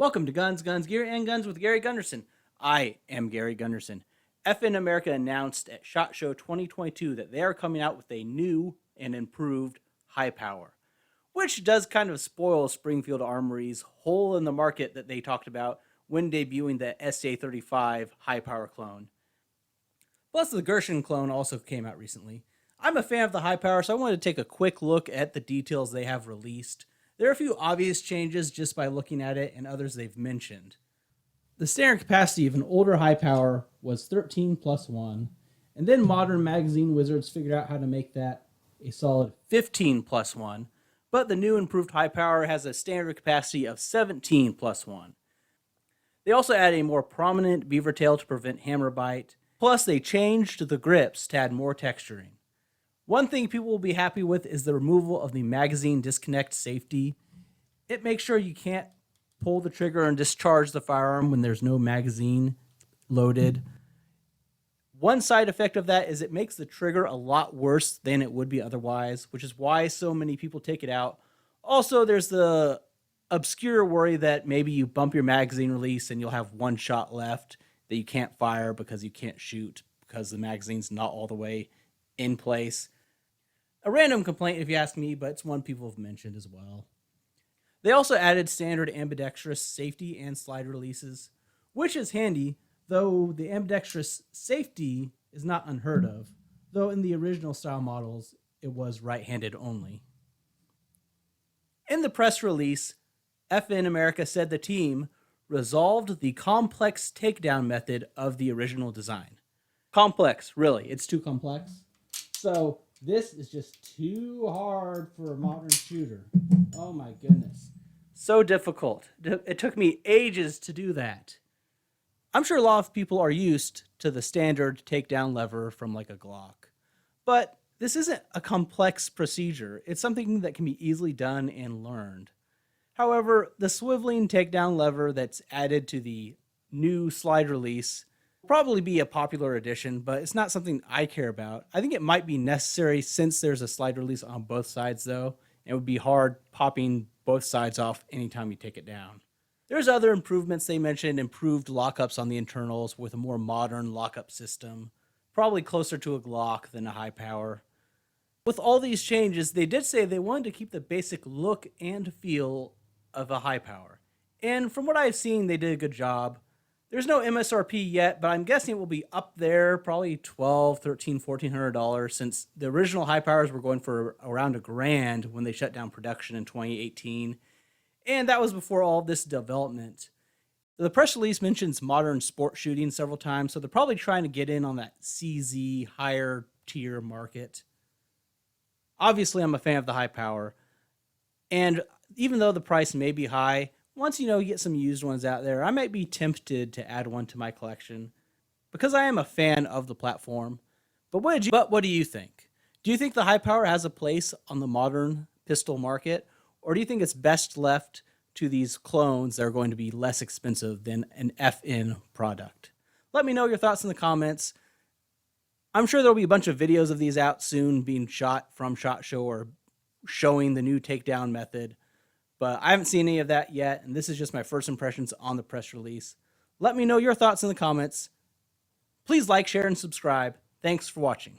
Welcome to Guns, Guns, Gear, and Guns with Gary Gunderson. I am Gary Gunderson. FN America announced at SHOT Show 2022 that they are coming out with a new and improved high power, which does kind of spoil Springfield Armory's hole in the market that they talked about when debuting the SA35 high power clone. Plus, the Gershon clone also came out recently. I'm a fan of the high power, so I wanted to take a quick look at the details they have released. There are a few obvious changes just by looking at it and others they've mentioned. The standard capacity of an older high power was 13 plus 1, and then modern magazine wizards figured out how to make that a solid 15 plus 1, but the new improved high power has a standard capacity of 17 plus 1. They also added a more prominent beaver tail to prevent hammer bite, plus they changed the grips to add more texturing. One thing people will be happy with is the removal of the magazine disconnect safety. It makes sure you can't pull the trigger and discharge the firearm when there's no magazine loaded. One side effect of that is it makes the trigger a lot worse than it would be otherwise, which is why so many people take it out. Also, there's the obscure worry that maybe you bump your magazine release and you'll have one shot left that you can't fire because you can't shoot because the magazine's not all the way in place. A random complaint if you ask me, but it's one people have mentioned as well. They also added standard ambidextrous safety and slide releases, which is handy, though the ambidextrous safety is not unheard of, though in the original style models it was right-handed only. In the press release, FN America said the team resolved the complex takedown method of the original design. Complex, really, it's too complex. So this is just too hard for a modern shooter. Oh my goodness. So difficult. It took me ages to do that. I'm sure a lot of people are used to the standard takedown lever from like a Glock. But this isn't a complex procedure. It's something that can be easily done and learned. However, the swiveling takedown lever that's added to the new slide release will probably be a popular addition, but it's not something I care about. I think it might be necessary since there's a slide release on both sides though. It would be hard popping both sides off anytime you take it down. There's other improvements they mentioned, improved lockups on the internals with a more modern lockup system, probably closer to a Glock than a high power. With all these changes, they did say they wanted to keep the basic look and feel of a high power. And from what I've seen, they did a good job. There's no MSRP yet, but I'm guessing it will be up there, probably $1,200, $1,300, $1,400, since the original high powers were going for around $1,000 when they shut down production in 2018. And that was before all of this development. The press release mentions modern sport shooting several times, so they're probably trying to get in on that CZ higher tier market. Obviously, I'm a fan of the high power. And even though the price may be high, once you get some used ones out there, I might be tempted to add one to my collection because I am a fan of the platform. But what do you think? Do you think the high power has a place on the modern pistol market, or do you think it's best left to these clones that are going to be less expensive than an FN product? Let me know your thoughts in the comments. I'm sure there'll be a bunch of videos of these out soon being shot from SHOT Show or showing the new takedown method. But I haven't seen any of that yet, and this is just my first impressions on the press release. Let me know your thoughts in the comments. Please like, share, and subscribe. Thanks for watching.